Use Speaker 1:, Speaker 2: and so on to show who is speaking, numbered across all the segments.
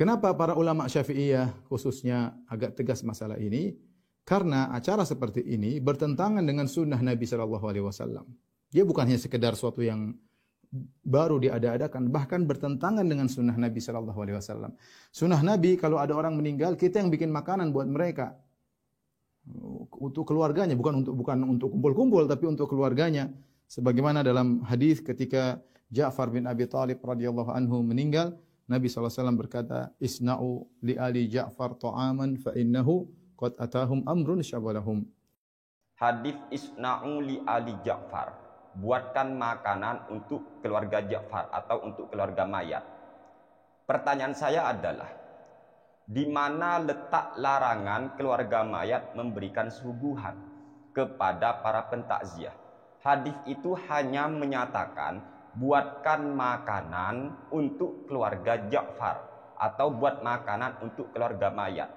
Speaker 1: Kenapa para ulama Syafi'iyah khususnya agak tegas masalah ini? Karena acara seperti ini bertentangan dengan sunnah Nabi Shallallahu Alaihi Wasallam. Dia bukan hanya sekedar suatu yang baru diada-adakan, bahkan bertentangan dengan sunnah Nabi Shallallahu Alaihi Wasallam. Sunnah Nabi kalau ada orang meninggal, kita yang bikin makanan buat mereka, untuk keluarganya, bukan untuk kumpul-kumpul, tapi untuk keluarganya. Sebagaimana dalam hadis ketika Ja'far bin Abi Thalib radhiyallahu anhu meninggal, Nabi SAW berkata, Isna'u li ali Ja'far ta'aman fa innahu qad atahum amrun syabalahum.
Speaker 2: Hadis Isna'u li ali Ja'far, buatkan makanan untuk keluarga Ja'far atau untuk keluarga mayat. Pertanyaan saya adalah, di mana letak larangan keluarga mayat memberikan suguhan kepada para pentakziah? Hadis itu hanya menyatakan buatkan makanan untuk keluarga Ja'far atau buat makanan untuk keluarga mayat.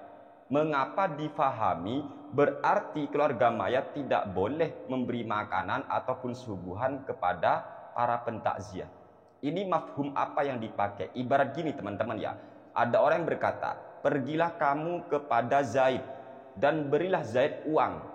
Speaker 2: Mengapa difahami berarti keluarga mayat tidak boleh memberi makanan ataupun suguhan kepada para pentakziah? Ini mafhum apa yang dipakai? Ibarat gini teman-teman ya, ada orang yang berkata, pergilah kamu kepada Zaid dan berilah Zaid uang.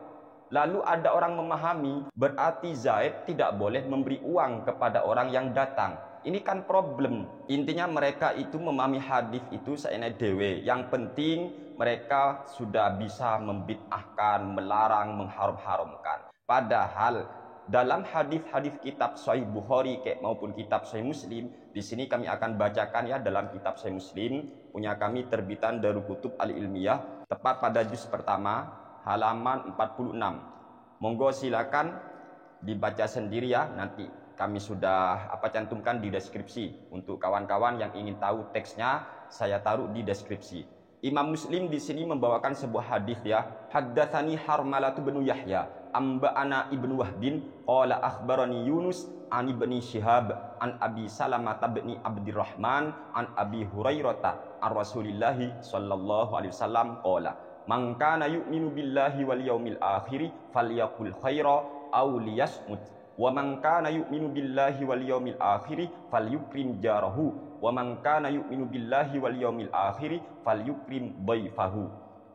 Speaker 2: Lalu ada orang memahami berarti Zaid tidak boleh memberi uang kepada orang yang datang. Ini kan problem. Intinya mereka itu memahami hadis itu saene dewe. Yang penting mereka sudah bisa membid'ahkan, melarang, mengharam-haramkan. Padahal dalam hadis-hadis kitab Sahih Bukhari maupun kitab Sahih Muslim, di sini kami akan bacakan ya dalam kitab Sahih Muslim punya kami terbitan Darul Kutub Al-Ilmiyah, tepat pada juz pertama halaman 46. Monggo silakan dibaca sendiri ya, nanti kami sudah cantumkan di deskripsi. Untuk kawan-kawan yang ingin tahu teksnya, saya taruh di deskripsi. Imam Muslim di sini membawakan sebuah hadis ya. Haddatsani Harmalatu bin Yahya, amba'ana Ibnu Wahbin, qala akhbarani Yunus an Ibni Syihab an Abi Salamah bin Abdurrahman an Abi Hurairah an Rasulillah sallallahu alaihi wasallam qala man kana yu'minu billahi wal yaumil akhir falyaqul khaira aw liyasmut wa man kana yu'minu billahi wal yaumil akhir falyukrim jarahu wa man kana yu'minu billahi wal yaumil akhir falyukrim dhaifahu.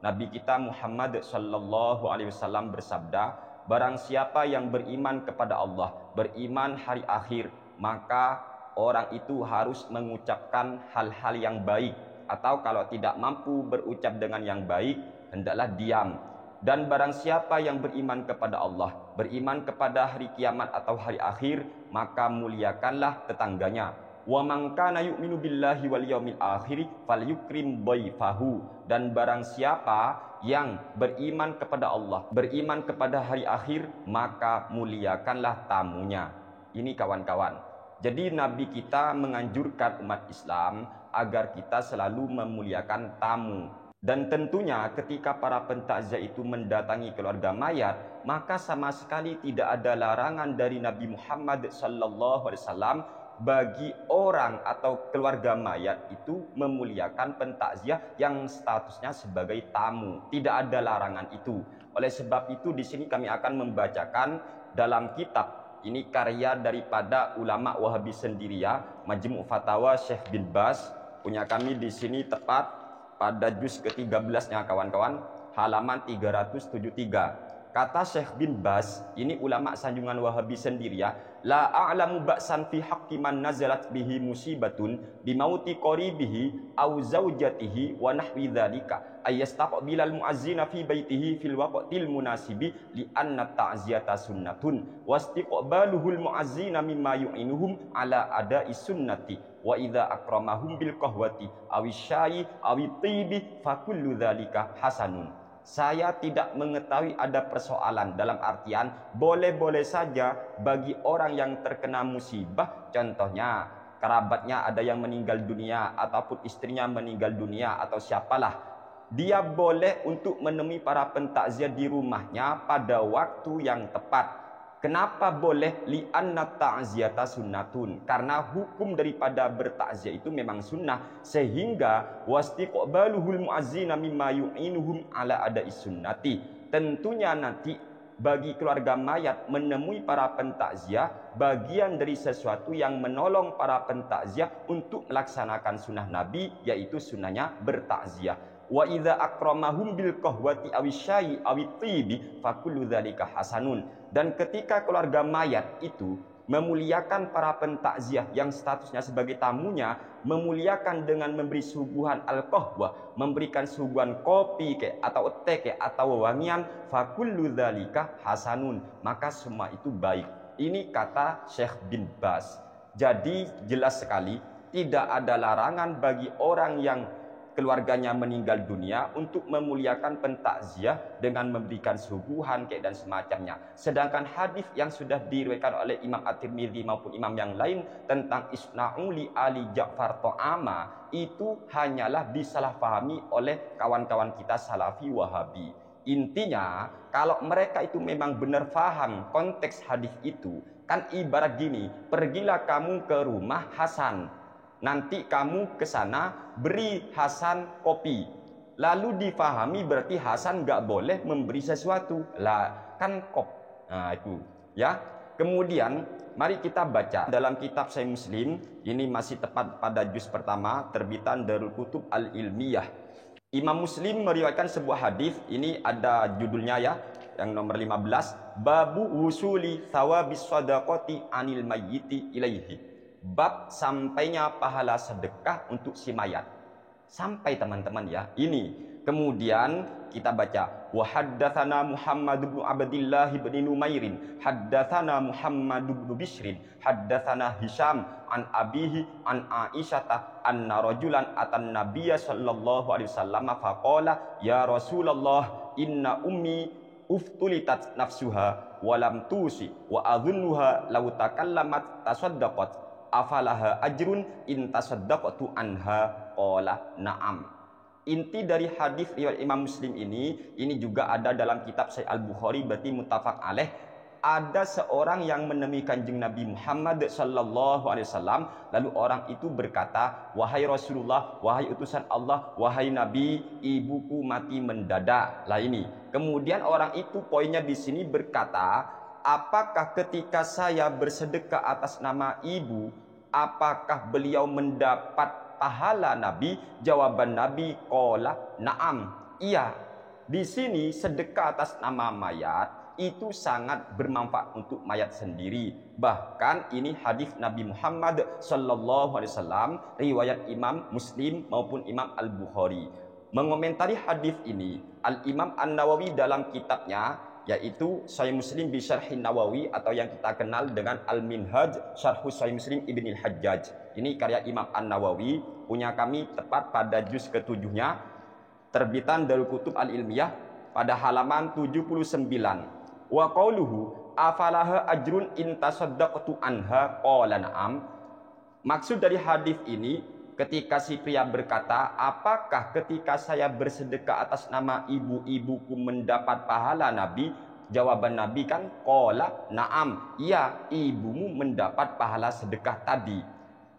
Speaker 2: Nabi kita Muhammad sallallahu alaihi wasallam bersabda, barang siapa yang beriman kepada Allah, beriman hari akhir, maka orang itu harus mengucapkan hal-hal yang baik, atau kalau tidak mampu berucap dengan yang baik, hendaklah diam. Dan barang siapa yang beriman kepada Allah, beriman kepada hari kiamat atau hari akhir, maka muliakanlah tetangganya. Wa man kana yu'minu billahi wal yaumil akhir falyukrim dhaifahu. Dan barang siapa yang beriman kepada Allah, beriman kepada hari akhir, maka muliakanlah tamunya. Ini kawan-kawan. Jadi Nabi kita menganjurkan umat Islam agar kita selalu memuliakan tamu. Dan tentunya ketika para pentakziah itu mendatangi keluarga mayat, maka sama sekali tidak ada larangan dari Nabi Muhammad SAW bagi orang atau keluarga mayat itu memuliakan pentakziah yang statusnya sebagai tamu. Tidak ada larangan itu. Oleh sebab itu di sini kami akan membacakan dalam kitab, ini karya daripada ulama Wahabi sendiri ya, Majmu' Fatawa Syekh bin Baz, punya kami di sini tepat pada juz ke-13-nya kawan-kawan, halaman 373. Kata Syekh bin Baz, ini ulama sanjungan Wahabi sendiri ya, la a'lamu ba'san fi haqqi man nazalat bihi musibatun bimauti qaribihi aw zaujatihi wa nahwi dzalika ayastaqbilal muazzina fi baitihi fil waqtil munasibi li anna ta'ziyata sunnatun wastiqbaluhul muazzina mimma yu'inuhum ala ada'i sunnati wa idza akramahum bil qahwati awi syai awi tibi fa kullu dzalika hasanun. Saya tidak mengetahui ada persoalan dalam artian boleh-boleh saja bagi orang yang terkena musibah, contohnya kerabatnya ada yang meninggal dunia ataupun istrinya meninggal dunia atau siapalah, dia boleh untuk menemui para pentakziah di rumahnya pada waktu yang tepat. Kenapa boleh? Li'anna ta'ziyata sunnatun, karena hukum daripada bertakziah itu memang sunnah, sehingga wastiqbaluhul muazzina mimma yu'inuhum ala ada'i sunnati. Tentunya nanti bagi keluarga mayat menemui para pentakziah bagian dari sesuatu yang menolong para pentakziah untuk melaksanakan sunnah Nabi, yaitu sunnahnya bertakziah. Wa idza akramahum bil qahwati awisyai awitibi fakullu dzalika hasanun. Dan ketika keluarga mayat itu memuliakan para pentakziah yang statusnya sebagai tamunya, memuliakan dengan memberi suguhan al-qahwah, memberikan suguhan kopi atau teh atau wangian, fakullu dzalika hasanun, maka semua itu baik. Ini kata Syekh bin Baz. Jadi jelas sekali tidak ada larangan bagi orang yang keluarganya meninggal dunia untuk memuliakan pentakziah dengan memberikan suguhan dan semacamnya. Sedangkan hadis yang sudah diriwayatkan oleh Imam At-Tirmidzi maupun imam yang lain tentang isna'u li ali Ja'far ta'ama, itu hanyalah disalahpahami oleh kawan-kawan kita Salafi Wahabi. Intinya, kalau mereka itu memang benar paham konteks hadis itu, kan ibarat gini, pergilah kamu ke rumah Hasan, nanti kamu ke sana beri Hasan kopi. Lalu difahami berarti Hasan nggak boleh memberi sesuatu. Lah kan kop. Nah itu ya. Kemudian mari kita baca dalam kitab Sahih Muslim. Ini masih tepat pada juz pertama terbitan Darul Kutub Al-Ilmiyah. Imam Muslim meriwayatkan sebuah hadis. Ini ada judulnya ya, yang nomor 15, Babu wusuli thawabis shadaqati anil mayyiti ilaihi. Bab sampainya pahala sedekah untuk si mayat. Sampai teman-teman ya. Ini. Kemudian kita baca wa haddatsana Muhammad bin Abdullah bin Numairin, haddatsana Muhammad bin Bishrin, haddatsana Hisham an abihi an Aisyah anna rajulan atan nabiyya sallallahu alaihi wasallam faqala ya Rasulullah inna ummi uftulitat nafsuha wa lam tusi wa adhunnuha law takallamat tasaddaqat afalaha ajrun in tasaddaqtu anha qala na'am. Inti dari hadis riwayat Imam Muslim ini juga ada dalam kitab Sahih Al-Bukhari, berarti muttafaq alaih. Ada seorang yang menemui Kanjeng Nabi Muhammad sallallahu alaihi wasallam, lalu orang itu berkata, wahai Rasulullah, wahai utusan Allah, wahai Nabi, ibuku mati mendadak. Lah ini. Kemudian orang itu poinnya di sini berkata, apakah ketika saya bersedekah atas nama ibu, apakah beliau mendapat pahala Nabi? Jawaban Nabi, qala na'am. Iya. Di sini sedekah atas nama mayat itu sangat bermanfaat untuk mayat sendiri. Bahkan ini hadis Nabi Muhammad sallallahu alaihi wasallam riwayat Imam Muslim maupun Imam Al-Bukhari. Mengomentari hadis ini, Al-Imam An-Nawawi dalam kitabnya yaitu Sahih Muslim bi Syarhin Nawawi atau yang kita kenal dengan Al-Minhaj Syarhus Sahih Muslim Ibnil Hajjaj. Ini karya Imam An-Nawawi, punya kami tepat pada juz ke-7-nya, terbitan Darul Kutub Al-Ilmiyah pada halaman 79. Wa qauluhu afalaha ajrun in tasaddaqtu anha qala na'am. Maksud dari hadis ini, ketika si pria berkata, apakah ketika saya bersedekah atas nama ibu-ibuku mendapat pahala Nabi? Jawaban Nabi kan qala na'am. Iya, ibumu mendapat pahala sedekah tadi.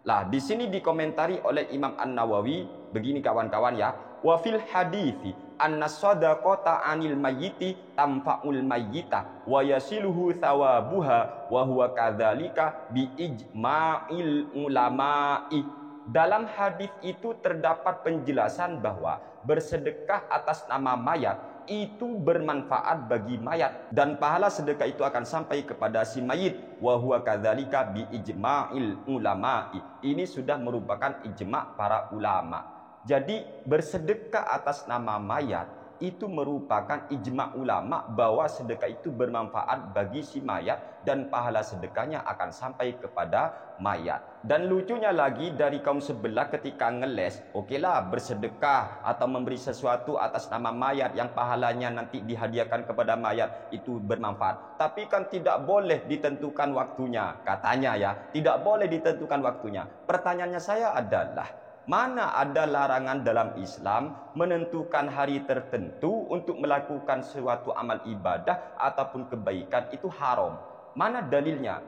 Speaker 2: Lah, di sini dikomentari oleh Imam An-Nawawi begini kawan-kawan ya. Wa fil hadithi anna shadaqata anil mayyiti tamfa'ul mayyita wa yasiluhu thawabuha wa huwa kadzalika bi ijma'il ulama'i. Dalam hadis itu terdapat penjelasan bahwa bersedekah atas nama mayat itu bermanfaat bagi mayat dan pahala sedekah itu akan sampai kepada si mayit. Wa huwa kadzalika bi ijma'il ulama'i. Ini sudah merupakan ijma' para ulama. Jadi bersedekah atas nama mayat itu merupakan ijma' ulama bahwa sedekah itu bermanfaat bagi si mayat dan pahala sedekahnya akan sampai kepada mayat. Dan lucunya lagi dari kaum sebelah ketika ngeles, okelah bersedekah atau memberi sesuatu atas nama mayat yang pahalanya nanti dihadiahkan kepada mayat itu bermanfaat. Tapi kan tidak boleh ditentukan waktunya, katanya ya, tidak boleh ditentukan waktunya. Pertanyaannya saya adalah, mana ada larangan dalam Islam menentukan hari tertentu untuk melakukan suatu amal ibadah ataupun kebaikan itu haram? Mana dalilnya?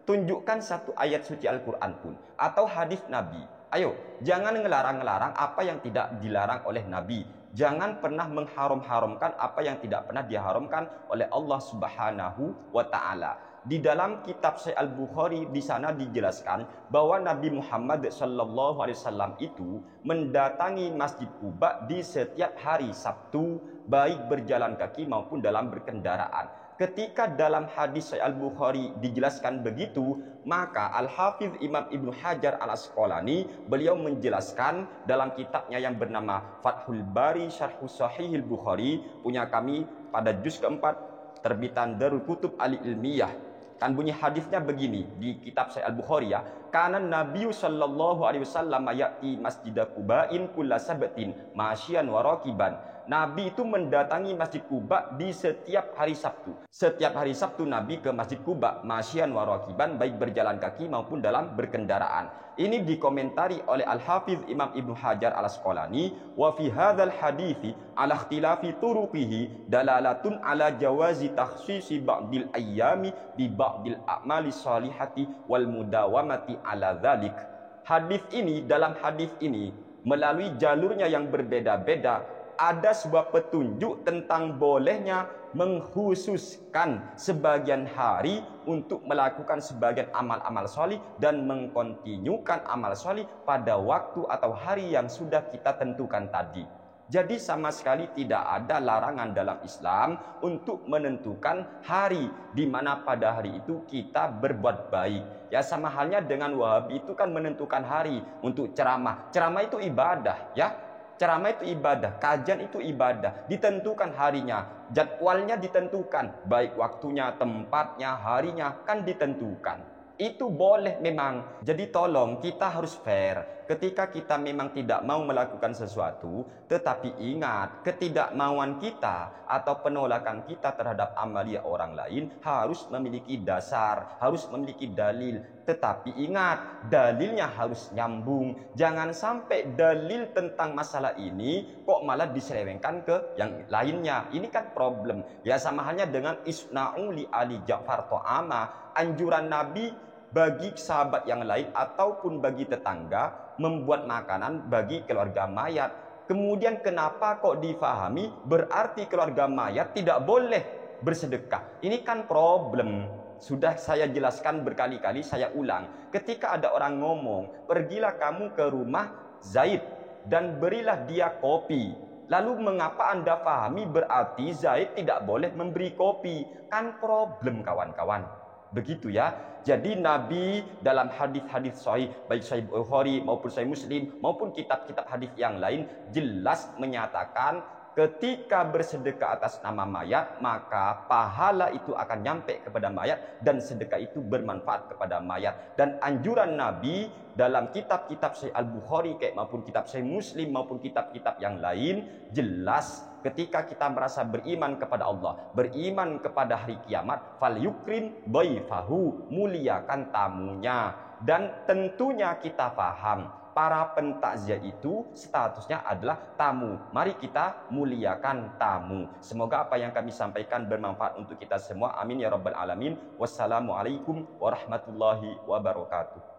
Speaker 2: Tunjukkan satu ayat suci Al-Quran pun atau hadis Nabi. Ayo, jangan ngelarang-ngelarang apa yang tidak dilarang oleh Nabi. Jangan pernah mengharam-haramkan apa yang tidak pernah diharamkan oleh Allah Subhanahu wa taala. Di dalam kitab Sahih Al-Bukhari di sana dijelaskan bahwa Nabi Muhammad sallallahu alaihi wasallam itu mendatangi Masjid Quba di setiap hari Sabtu, baik berjalan kaki maupun dalam berkendaraan. Ketika dalam hadis Sahih Al-Bukhari dijelaskan begitu, maka Al-Hafiz Imam Ibnu Hajar Al-Asqalani beliau menjelaskan dalam kitabnya yang bernama Fathul Bari Syarh Sahih Al-Bukhari, punya kami pada juz keempat terbitan Darul Kutub Al-Ilmiyah. Kan bunyi hadisnya begini di kitab Sahih Al-Bukhari ya. Kana Nabi sallallahu alaihi wasallam ya'ti Masjid Quba'in kulla sabtin masyian wa raqiban. Nabi itu mendatangi Masjid Quba di setiap hari Sabtu. Setiap hari Sabtu Nabi ke Masjid Quba masyian wa raqiban, baik berjalan kaki maupun dalam berkendaraan. Ini dikomentari oleh Al-Hafiz Imam Ibnu Hajar Al-Asqalani, wa fi hadzal hadithi ala ikhtilafi turuqihi dalalatun ala jawazi takhsisi ba'dil ayyami bi ba'dil a'mali salihati wal mudawamati ala dzalik. Dalam hadis ini melalui jalurnya yang berbeda-beda ada sebuah petunjuk tentang bolehnya mengkhususkan sebagian hari untuk melakukan sebagian amal-amal solih dan mengkontinyukan amal solih pada waktu atau hari yang sudah kita tentukan tadi. Jadi sama sekali tidak ada larangan dalam Islam untuk menentukan hari di mana pada hari itu kita berbuat baik. Ya sama halnya dengan Wahabi itu kan menentukan hari untuk ceramah. Ceramah itu ibadah ya. Ceramah itu ibadah, kajian itu ibadah, ditentukan harinya, jadwalnya ditentukan, baik waktunya, tempatnya, harinya kan ditentukan. Itu boleh memang. Jadi tolong kita harus fair. Ketika kita memang tidak mau melakukan sesuatu, tetapi ingat ketidakmauan kita atau penolakan kita terhadap amalia orang lain harus memiliki dasar, harus memiliki dalil. Tetapi ingat, dalilnya harus nyambung. Jangan sampai dalil tentang masalah ini kok malah diselewengkan ke yang lainnya. Ini kan problem. Ya sama halnya dengan isna'u li Ali Ja'far ta'ama, anjuran Nabi bagi sahabat yang lain ataupun bagi tetangga membuat makanan bagi keluarga mayat. Kemudian kenapa kok difahami berarti keluarga mayat tidak boleh bersedekah? Ini kan problem. Sudah saya jelaskan berkali-kali, saya ulang. Ketika ada orang ngomong, pergilah kamu ke rumah Zaid dan berilah dia kopi. Lalu mengapa Anda pahami berarti Zaid tidak boleh memberi kopi? Kan problem kawan-kawan. Begitu ya. Jadi Nabi dalam hadis-hadis sahih, baik Sahih Bukhari maupun Sahih Muslim maupun kitab-kitab hadis yang lain jelas menyatakan ketika bersedekah atas nama mayat maka pahala itu akan nyampe kepada mayat dan sedekah itu bermanfaat kepada mayat. Dan anjuran Nabi dalam kitab-kitab Sahih Al-Bukhari maupun kitab Sahih Muslim maupun kitab-kitab yang lain jelas. Ketika kita merasa beriman kepada Allah, beriman kepada hari kiamat, fal yukrim dhaifahu, muliakan tamunya. Dan tentunya kita paham, para pentakziah itu statusnya adalah tamu. Mari kita muliakan tamu. Semoga apa yang kami sampaikan bermanfaat untuk kita semua. Amin ya rabbal alamin. Wassalamualaikum warahmatullahi wabarakatuh.